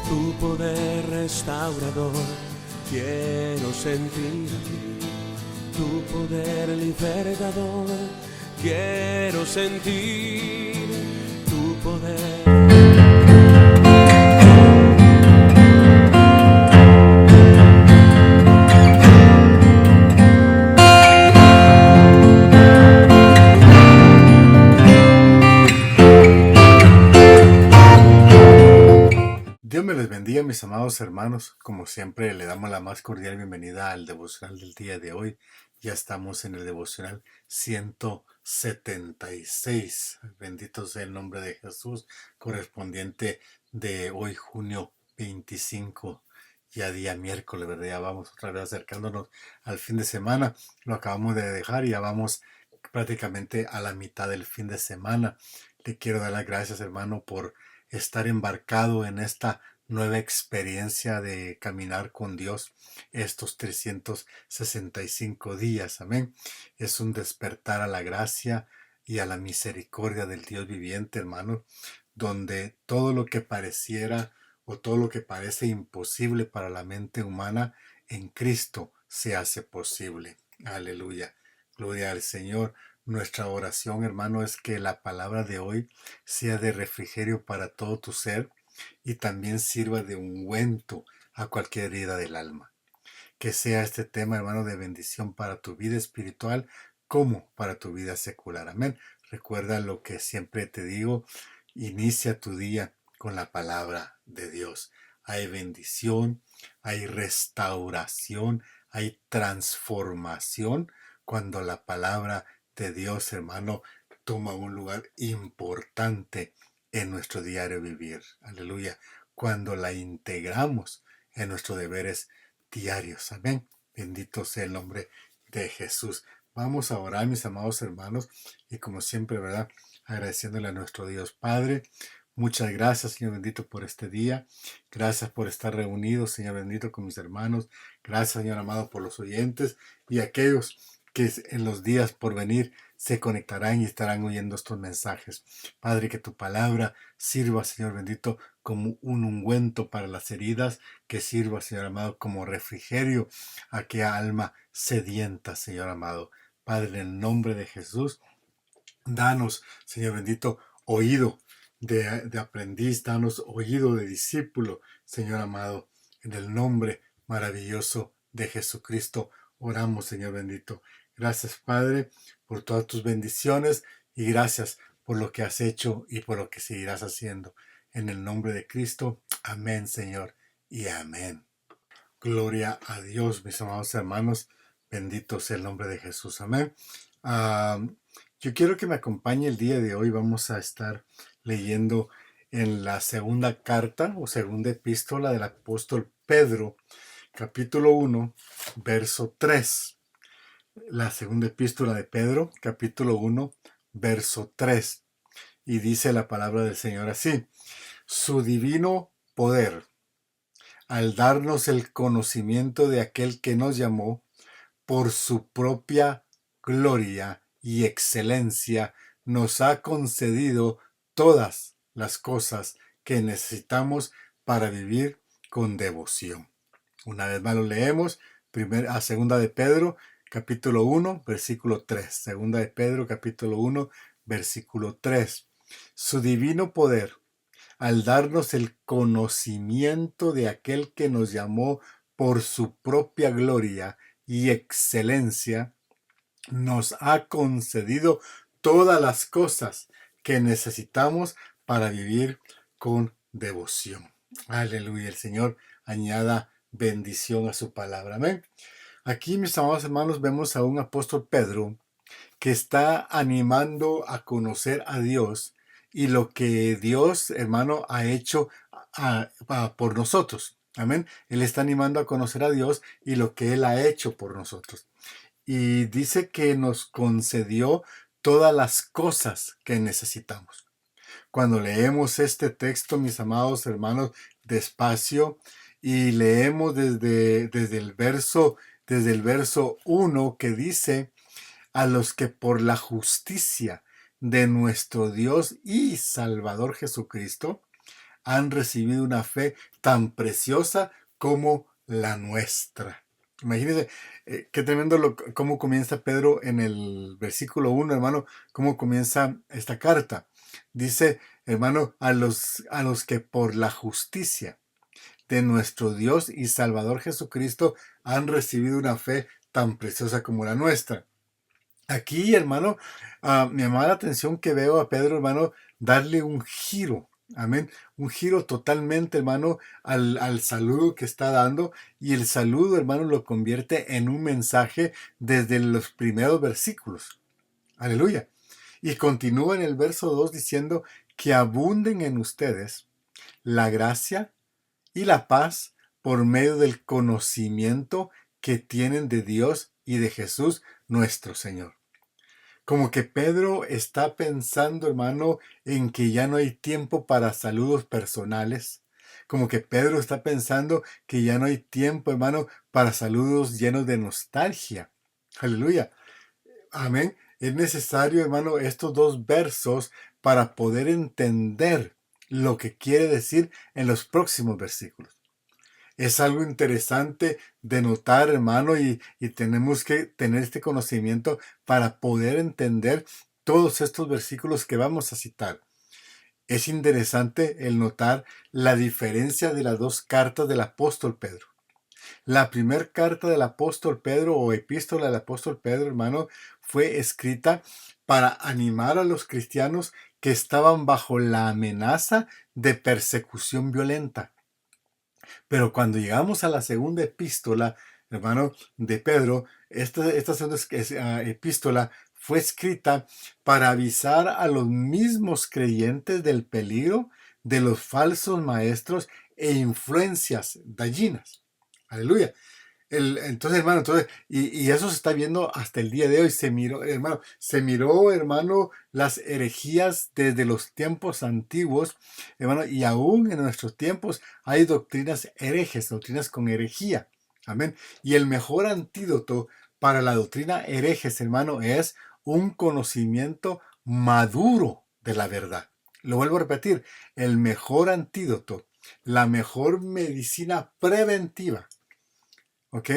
tu poder restaurador, quiero sentir tu poder libertador, quiero sentir tu poder. Dios me les bendiga, mis amados hermanos. Como siempre, le damos la más cordial bienvenida al devocional del día de hoy. Ya estamos en el devocional 176. Bendito sea el nombre de Jesús, correspondiente de hoy, junio 25, ya día miércoles, ¿verdad? Ya vamos otra vez acercándonos al fin de semana. Lo acabamos de dejar y ya vamos prácticamente a la mitad del fin de semana. Le quiero dar las gracias, hermano, por estar embarcado en esta nueva experiencia de caminar con Dios estos 365 días. Amén. Es un despertar a la gracia y a la misericordia del Dios viviente, hermano, donde todo lo que pareciera o todo lo que parece imposible para la mente humana, en Cristo se hace posible. Aleluya. Gloria al Señor. Nuestra oración, hermano, es que la palabra de hoy sea de refrigerio para todo tu ser y también sirva de ungüento a cualquier herida del alma. Que sea este tema, hermano, de bendición para tu vida espiritual como para tu vida secular. Amén. Recuerda lo que siempre te digo, inicia tu día con la palabra de Dios. Hay bendición, hay restauración, hay transformación cuando la palabra de Dios, hermano, toma un lugar importante en nuestro diario vivir. Aleluya. Cuando la integramos en nuestros deberes diarios. Amén. Bendito sea el nombre de Jesús. Vamos a orar, mis amados hermanos, y como siempre, ¿verdad? Agradeciéndole a nuestro Dios Padre. Muchas gracias, Señor bendito, por este día. Gracias por estar reunidos, Señor bendito, con mis hermanos. Gracias, Señor amado, por los oyentes y aquellos que en los días por venir se conectarán y estarán oyendo estos mensajes. Padre, que tu palabra sirva, Señor bendito, como un ungüento para las heridas, que sirva, Señor amado, como refrigerio a aquella alma sedienta, Señor amado. Padre, en el nombre de Jesús, danos, Señor bendito, oído de aprendiz, danos oído de discípulo, Señor amado. En el nombre maravilloso de Jesucristo oramos, Señor bendito. Gracias, Padre, por todas tus bendiciones y gracias por lo que has hecho y por lo que seguirás haciendo. En el nombre de Cristo, amén, Señor, y amén. Gloria a Dios, mis amados hermanos. Bendito sea el nombre de Jesús. Amén. Yo quiero que me acompañe el día de hoy. Vamos a estar leyendo en la segunda carta o segunda epístola del apóstol Pedro, capítulo 1, verso 3. La segunda epístola de Pedro, capítulo 1, verso 3. Y dice la palabra del Señor así: su divino poder, al darnos el conocimiento de aquel que nos llamó por su propia gloria y excelencia, nos ha concedido todas las cosas que necesitamos para vivir con devoción. Una vez más lo leemos, segunda de Pedro, capítulo 1, versículo 3. Segunda de Pedro, capítulo 1, versículo 3. Su divino poder, al darnos el conocimiento de aquel que nos llamó por su propia gloria y excelencia, nos ha concedido todas las cosas que necesitamos para vivir con devoción. Aleluya. El Señor añada bendición a su palabra. Amén. Aquí, mis amados hermanos, vemos a un apóstol Pedro que está animando a conocer a Dios y lo que Dios, hermano, ha hecho por nosotros. Amén. Él está animando a conocer a Dios y lo que Él ha hecho por nosotros. Y dice que nos concedió todas las cosas que necesitamos. Cuando leemos este texto, mis amados hermanos, despacio, y leemos desde el verso 1 que dice: a los que por la justicia de nuestro Dios y Salvador Jesucristo han recibido una fe tan preciosa como la nuestra. Imagínense qué tremendo cómo comienza Pedro en el versículo 1, hermano, cómo comienza esta carta. Dice, hermano, a los que por la justicia de nuestro Dios y Salvador Jesucristo han recibido una fe tan preciosa como la nuestra. Aquí, hermano, me llama la atención que veo a Pedro, hermano, darle un giro, amén, un giro totalmente, hermano, al saludo que está dando, y el saludo, hermano, lo convierte en un mensaje desde los primeros versículos. Aleluya. Y continúa en el verso 2 diciendo que abunden en ustedes la gracia y la paz por medio del conocimiento que tienen de Dios y de Jesús nuestro Señor. Como que Pedro está pensando, hermano, en que ya no hay tiempo para saludos personales. Como que Pedro está pensando que ya no hay tiempo, hermano, para saludos llenos de nostalgia. Aleluya. Amén. Es necesario, hermano, estos dos versos para poder entender lo que quiere decir en los próximos versículos. Es algo interesante de notar, hermano, y tenemos que tener este conocimiento para poder entender todos estos versículos que vamos a citar. Es interesante el notar la diferencia de las dos cartas del apóstol Pedro. La primera carta del apóstol Pedro o epístola del apóstol Pedro, hermano, fue escrita para animar a los cristianos que estaban bajo la amenaza de persecución violenta. Pero cuando llegamos a la segunda epístola, hermano, de Pedro, esta segunda epístola fue escrita para avisar a los mismos creyentes del peligro de los falsos maestros e influencias dañinas. Aleluya. Entonces, hermano, y eso se está viendo hasta el día de hoy. Se miró, hermano, las herejías desde los tiempos antiguos, hermano, y aún en nuestros tiempos hay doctrinas herejes, doctrinas con herejía. Amén. Y el mejor antídoto para la doctrina herejes, hermano, es un conocimiento maduro de la verdad. Lo vuelvo a repetir, el mejor antídoto, la mejor medicina preventiva, ¿ok?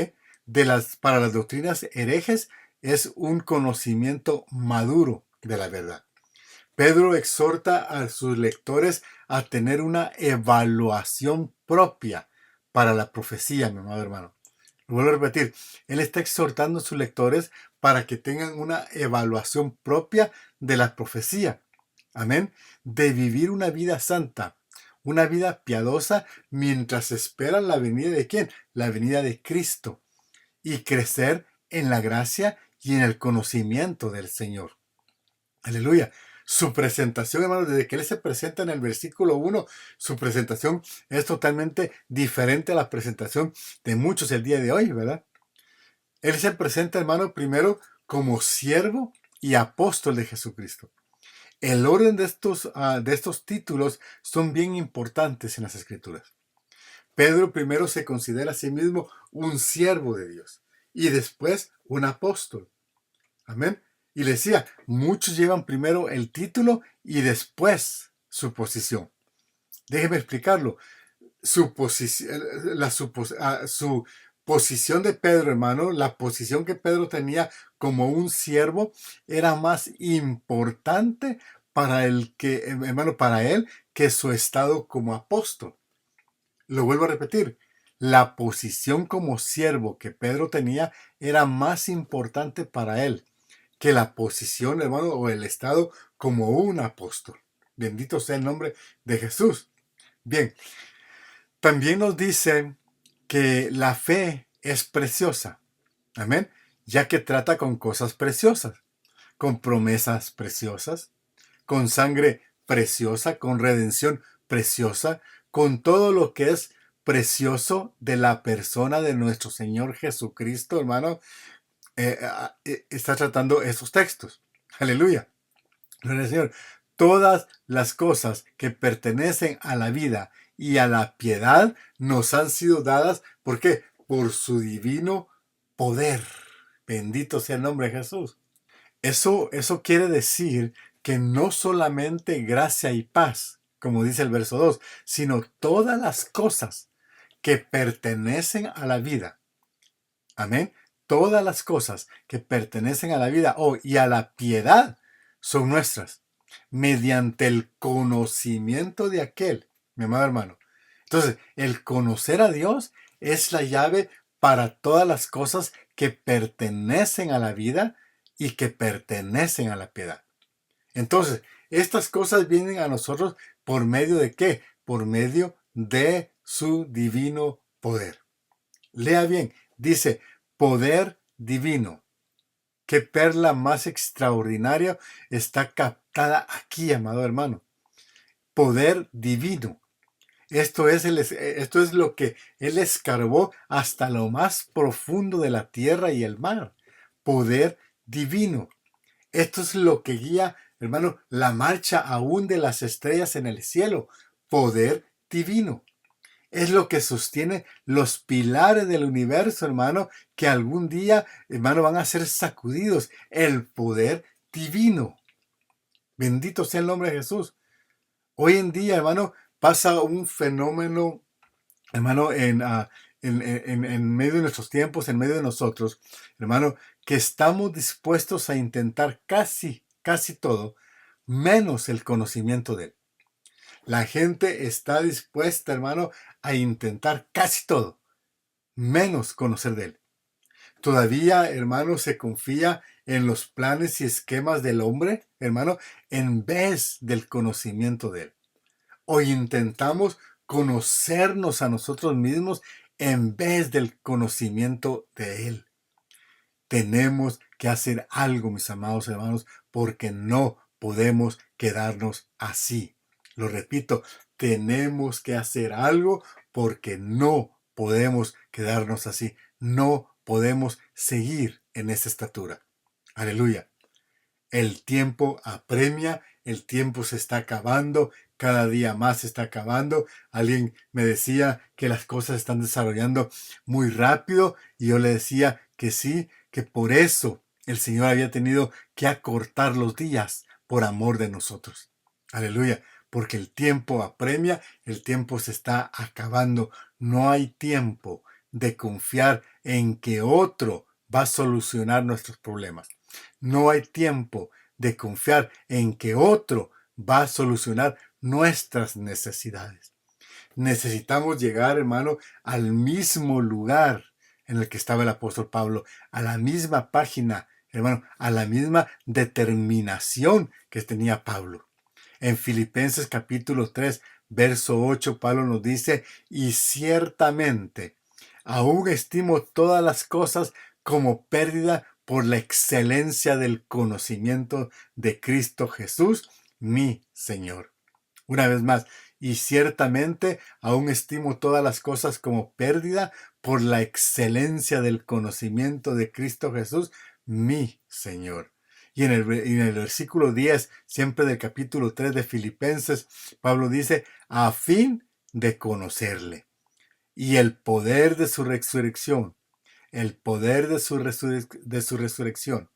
Para las doctrinas herejes es un conocimiento maduro de la verdad. Pedro exhorta a sus lectores a tener una evaluación propia para la profecía, mi amado hermano. Lo vuelvo a repetir, él está exhortando a sus lectores para que tengan una evaluación propia de la profecía. Amén. De vivir una vida santa, una vida piadosa mientras esperan la venida de ¿quién? La venida de Cristo, y crecer en la gracia y en el conocimiento del Señor. Aleluya. Su presentación, hermanos, desde que Él se presenta en el versículo 1, su presentación es totalmente diferente a la presentación de muchos el día de hoy, ¿verdad? Él se presenta, hermano, primero como siervo y apóstol de Jesucristo. El orden de estos títulos son bien importantes en las Escrituras. Pedro primero se considera a sí mismo un siervo de Dios y después un apóstol. Amén. Y le decía, muchos llevan primero el título y después su posición. Déjeme explicarlo. Su posición de Pedro, hermano, la posición que Pedro tenía como un siervo era más importante para para él que su estado como apóstol. Lo vuelvo a repetir. La posición como siervo que Pedro tenía era más importante para él que la posición, hermano, o el estado como un apóstol. Bendito sea el nombre de Jesús. Bien, también nos dice que la fe es preciosa. Amén. Ya que trata con cosas preciosas, con promesas preciosas, con sangre preciosa, con redención preciosa, con todo lo que es precioso de la persona de nuestro Señor Jesucristo, hermano. Está tratando esos textos. Aleluya. Gloria al Señor. Todas las cosas que pertenecen a la vida y a la piedad nos han sido dadas. ¿Por qué? Por su divino poder. Bendito sea el nombre de Jesús. Eso quiere decir que no solamente gracia y paz, como dice el verso 2, sino todas las cosas que pertenecen a la vida. Amén. Todas las cosas que pertenecen a la vida y a la piedad son nuestras, mediante el conocimiento de aquel, mi amado hermano. Entonces, el conocer a Dios es la llave para todas las cosas que pertenecen a la vida y que pertenecen a la piedad. Entonces, estas cosas vienen a nosotros ¿por medio de qué? Por medio de su divino poder. Lea bien, dice poder divino. Qué perla más extraordinaria está captada aquí, amado hermano. Poder divino. Esto es lo que Él escarbó hasta lo más profundo de la tierra y el mar. Poder divino. Esto es lo que guía, hermano, la marcha aún de las estrellas en el cielo. Poder divino. Es lo que sostiene los pilares del universo, hermano, que algún día, hermano, van a ser sacudidos. El poder divino. Bendito sea el nombre de Jesús. Hoy en día, hermano, pasa un fenómeno, hermano, en medio de nuestros tiempos, en medio de nosotros, hermano, que estamos dispuestos a intentar casi todo, menos el conocimiento de Él. La gente está dispuesta, hermano, a intentar casi todo, menos conocer de Él. Todavía, hermano, se confía en los planes y esquemas del hombre, hermano, en vez del conocimiento de Él. Hoy intentamos conocernos a nosotros mismos en vez del conocimiento de Él. Tenemos que hacer algo, mis amados hermanos, porque no podemos quedarnos así. Lo repito, tenemos que hacer algo porque no podemos quedarnos así. No podemos seguir en esa estatura. Aleluya. El tiempo apremia, el tiempo se está acabando, cada día más se está acabando. Alguien me decía que las cosas están desarrollando muy rápido y yo le decía que sí, que por eso el Señor había tenido que acortar los días por amor de nosotros. Aleluya, porque el tiempo apremia, el tiempo se está acabando. No hay tiempo de confiar en que otro va a solucionar nuestros problemas. No hay tiempo de confiar en que otro va a solucionar nuestras necesidades. Necesitamos llegar, hermano, al mismo lugar en el que estaba el apóstol Pablo, a la misma página, hermano, a la misma determinación que tenía Pablo. En Filipenses capítulo 3, verso 8, Pablo nos dice, y ciertamente, aún estimo todas las cosas como pérdida por la excelencia del conocimiento de Cristo Jesús, mi Señor. Una vez más, y ciertamente aún estimo todas las cosas como pérdida por la excelencia del conocimiento de Cristo Jesús, mi Señor. Y en el versículo 10, siempre del capítulo 3 de Filipenses, Pablo dice, a fin de conocerle. Y el poder de su resurrección, el poder de su resurrección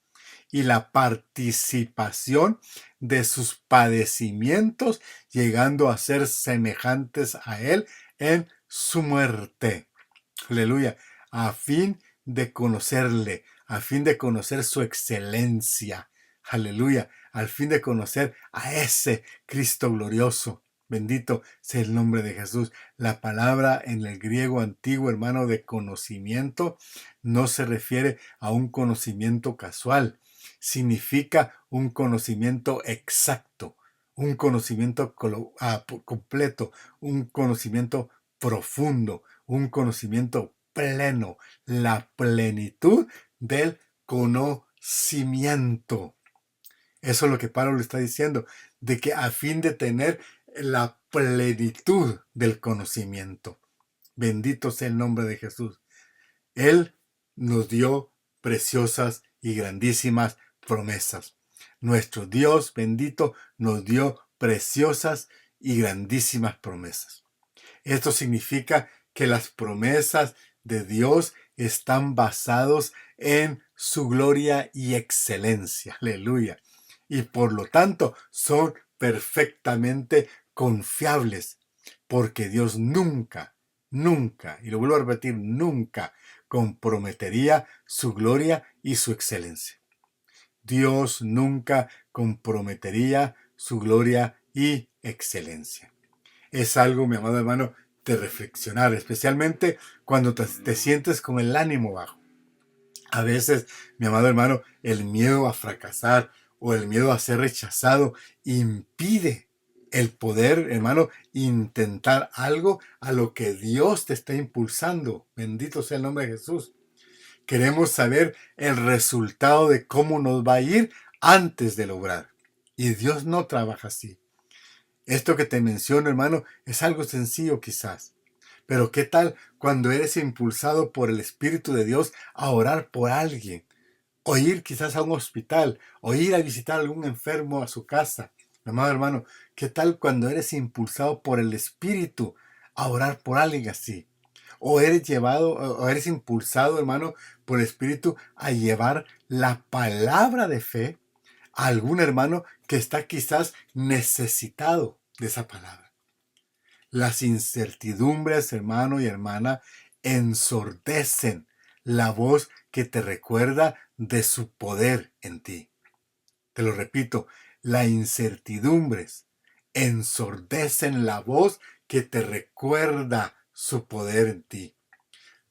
y la participación de sus padecimientos, llegando a ser semejantes a Él en su muerte. Aleluya. A fin de conocerle, a fin de conocer su excelencia. Aleluya. Al fin de conocer a ese Cristo glorioso. Bendito sea el nombre de Jesús. La palabra en el griego antiguo, hermano, de conocimiento, no se refiere a un conocimiento casual. Significa un conocimiento exacto, un conocimiento completo, un conocimiento profundo, un conocimiento pleno, la plenitud del conocimiento. Eso es lo que Pablo le está diciendo, de que a fin de tener la plenitud del conocimiento. Bendito sea el nombre de Jesús. Él nos dio preciosas y grandísimas promesas. Nuestro Dios bendito nos dio preciosas y grandísimas promesas. Esto significa que las promesas de Dios están basados en su gloria y excelencia. Aleluya. Y por lo tanto son perfectamente confiables, porque Dios nunca, nunca, y lo vuelvo a repetir, nunca comprometería su gloria y su excelencia. Dios nunca comprometería su gloria y excelencia. Es algo, mi amado hermano, de reflexionar, especialmente cuando te sientes con el ánimo bajo. A veces, mi amado hermano, el miedo a fracasar o el miedo a ser rechazado impide el poder, hermano, intentar algo a lo que Dios te está impulsando. Bendito sea el nombre de Jesús. Queremos saber el resultado de cómo nos va a ir antes de lograr. Y Dios no trabaja así. Esto que te menciono, hermano, es algo sencillo quizás. Pero ¿qué tal cuando eres impulsado por el Espíritu de Dios a orar por alguien? O ir quizás a un hospital, o ir a visitar a algún enfermo a su casa. Mi amado hermano, ¿qué tal cuando eres impulsado por el Espíritu a orar por alguien así? O eres impulsado, hermano, por el Espíritu a llevar la palabra de fe a algún hermano que está quizás necesitado de esa palabra. Las incertidumbres, hermano y hermana, ensordecen la voz que te recuerda de su poder en ti. Te lo repito, las incertidumbres ensordecen la voz que te recuerda su poder en ti.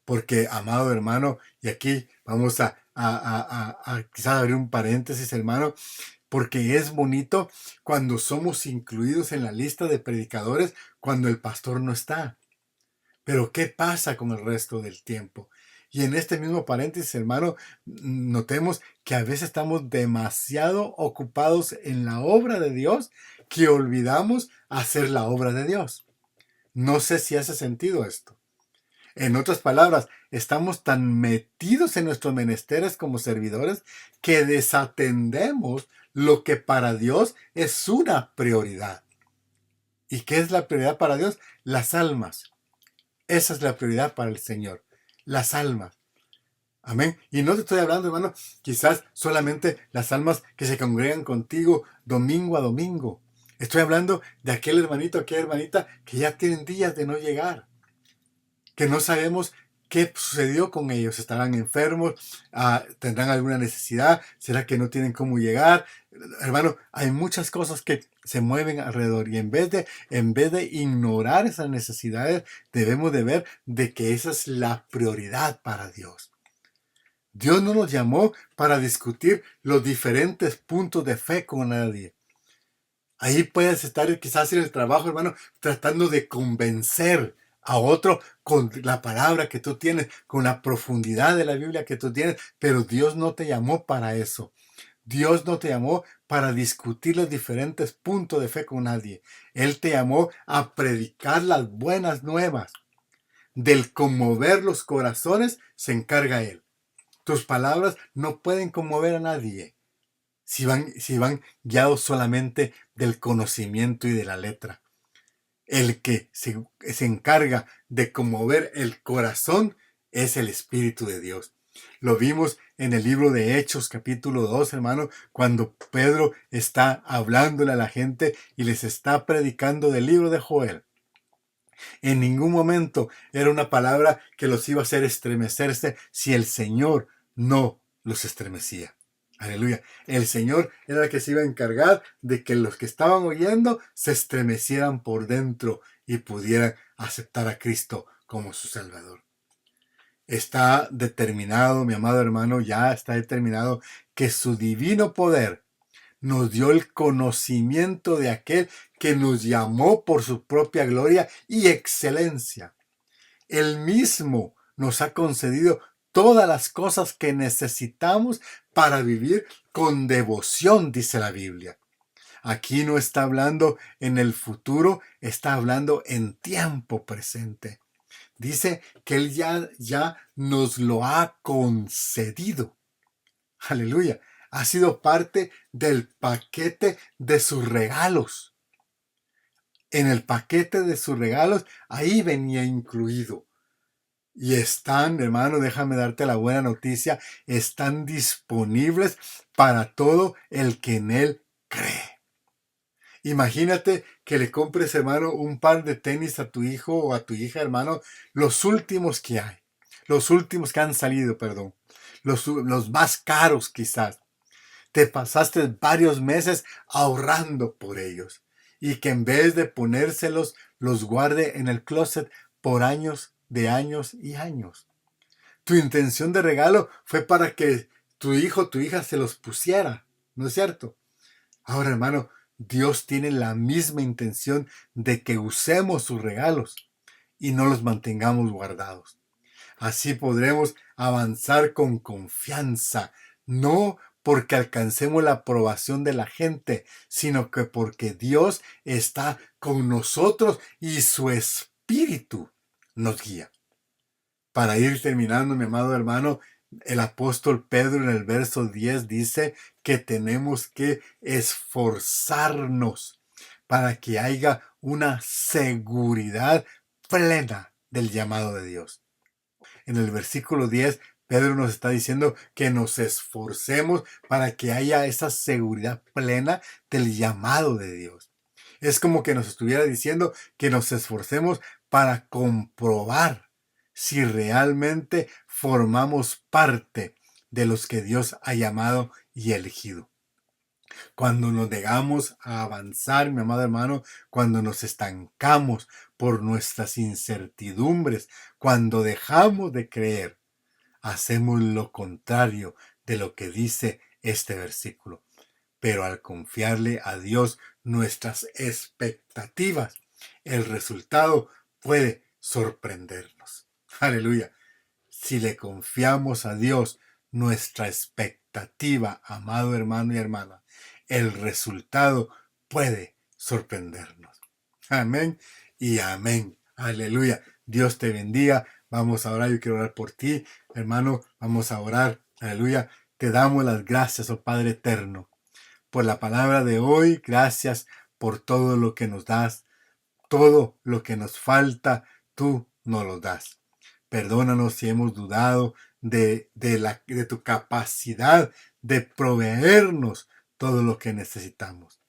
Porque, amado hermano, y aquí vamos a quizás abrir un paréntesis, hermano, porque es bonito cuando somos incluidos en la lista de predicadores cuando el pastor no está. Pero ¿qué pasa con el resto del tiempo? Y en este mismo paréntesis, hermano, notemos que a veces estamos demasiado ocupados en la obra de Dios que olvidamos hacer la obra de Dios. No sé si hace sentido esto. En otras palabras, estamos tan metidos en nuestros menesteres como servidores que desatendemos lo que para Dios es una prioridad. ¿Y qué es la prioridad para Dios? Las almas. Esa es la prioridad para el Señor. Las almas. Amén. Y no te estoy hablando, hermano, quizás solamente las almas que se congregan contigo domingo a domingo. Estoy hablando de aquel hermanito, aquella hermanita que ya tienen días de no llegar. Que no sabemos qué sucedió con ellos. ¿Estarán enfermos? ¿Tendrán alguna necesidad? ¿Será que no tienen cómo llegar? Hermano, hay muchas cosas que se mueven alrededor y en vez de ignorar esas necesidades, debemos de ver de que esa es la prioridad para Dios. Dios no nos llamó para discutir los diferentes puntos de fe con nadie. Ahí puedes estar quizás en el trabajo, hermano, tratando de convencer a otro con la palabra que tú tienes, con la profundidad de la Biblia que tú tienes, pero Dios no te llamó para eso. Dios no te llamó para discutir los diferentes puntos de fe con nadie. Él te llamó a predicar las buenas nuevas. Del conmover los corazones se encarga Él. Tus palabras no pueden conmover a nadie si van guiados solamente del conocimiento y de la letra. El que se encarga de conmover el corazón es el Espíritu de Dios. Lo vimos en el libro de Hechos, capítulo 2, hermano, cuando Pedro está hablándole a la gente y les está predicando del libro de Joel. En ningún momento era una palabra que los iba a hacer estremecerse si el Señor no los estremecía. Aleluya. El Señor era el que se iba a encargar de que los que estaban oyendo se estremecieran por dentro y pudieran aceptar a Cristo como su Salvador. Está determinado, mi amado hermano, ya está determinado que su divino poder nos dio el conocimiento de aquel que nos llamó por su propia gloria y excelencia. Él mismo nos ha concedido todas las cosas que necesitamos para vivir con devoción, dice la Biblia. Aquí no está hablando en el futuro, está hablando en tiempo presente. Dice que Él ya nos lo ha concedido. Aleluya. Ha sido parte del paquete de sus regalos. En el paquete de sus regalos, ahí venía incluido. Y están, hermano, déjame darte la buena noticia, están disponibles para todo el que en Él cree. Imagínate que le compres, hermano, un par de tenis a tu hijo o a tu hija, hermano, los últimos que hay, los últimos que han salido, perdón, los más caros quizás. Te pasaste varios meses ahorrando por ellos y que en vez de ponérselos, los guarde en el closet por años de años y años. Tu intención de regalo fue para que tu hijo o tu hija se los pusiera, ¿no es cierto? Ahora, hermano, Dios tiene la misma intención de que usemos sus regalos y no los mantengamos guardados. Así podremos avanzar con confianza, no porque alcancemos la aprobación de la gente, sino que porque Dios está con nosotros y su Espíritu nos guía. Para ir terminando, mi amado hermano, el apóstol Pedro en el verso 10 dice que tenemos que esforzarnos para que haya una seguridad plena del llamado de Dios. En el versículo 10, Pedro nos está diciendo que nos esforcemos para que haya esa seguridad plena del llamado de Dios. Es como que nos estuviera diciendo que nos esforcemos para comprobar si realmente formamos parte de los que Dios ha llamado y elegido. Cuando nos negamos a avanzar, mi amado hermano, cuando nos estancamos por nuestras incertidumbres, cuando dejamos de creer, hacemos lo contrario de lo que dice este versículo. Pero al confiarle a Dios nuestras expectativas, el resultado puede sorprendernos. Aleluya. Si le confiamos a Dios nuestra expectativa, amado hermano y hermana, el resultado puede sorprendernos. Amén y amén. Aleluya. Dios te bendiga. Vamos a orar. Yo quiero orar por ti, hermano. Vamos a orar. Aleluya. Te damos las gracias, oh Padre eterno, por la palabra de hoy. Gracias por todo lo que nos das. Todo lo que nos falta, tú nos lo das. Perdónanos si hemos dudado de tu capacidad de proveernos todo lo que necesitamos.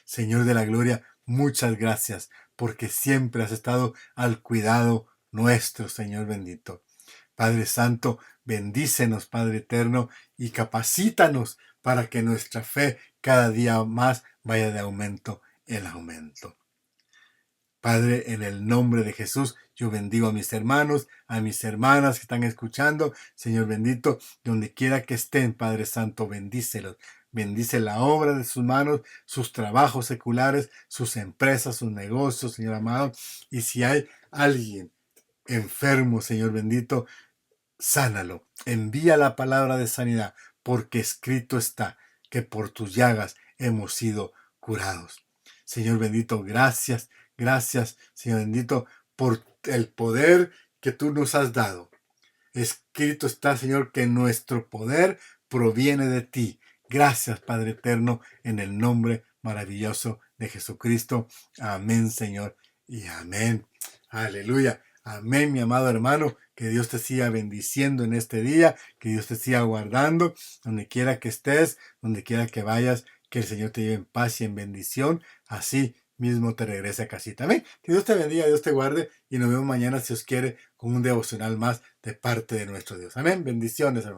Señor de la gloria, muchas gracias porque siempre has estado al cuidado nuestro, Señor bendito. Padre Santo, bendícenos, Padre eterno, y capacítanos para que nuestra fe cada día más vaya de aumento en aumento. Padre, en el nombre de Jesús, yo bendigo a mis hermanos, a mis hermanas que están escuchando. Señor bendito, donde quiera que estén, Padre Santo, bendícelos. Bendice la obra de sus manos, sus trabajos seculares, sus empresas, sus negocios, Señor amado. Y si hay alguien enfermo, Señor bendito, sánalo. Envía la palabra de sanidad, porque escrito está que por tus llagas hemos sido curados. Señor bendito, gracias. Gracias, Señor bendito, por el poder que tú nos has dado. Escrito está, Señor, que nuestro poder proviene de ti. Gracias, Padre eterno, en el nombre maravilloso de Jesucristo. Amén, Señor, y amén. Aleluya. Amén, mi amado hermano. Que Dios te siga bendiciendo en este día. Que Dios te siga guardando. Donde quiera que estés, donde quiera que vayas, que el Señor te lleve en paz y en bendición. Así mismo te regrese a casita. Amén. Que Dios te bendiga, Dios te guarde y nos vemos mañana si os quiere con un devocional más de parte de nuestro Dios. Amén. Bendiciones, hermano.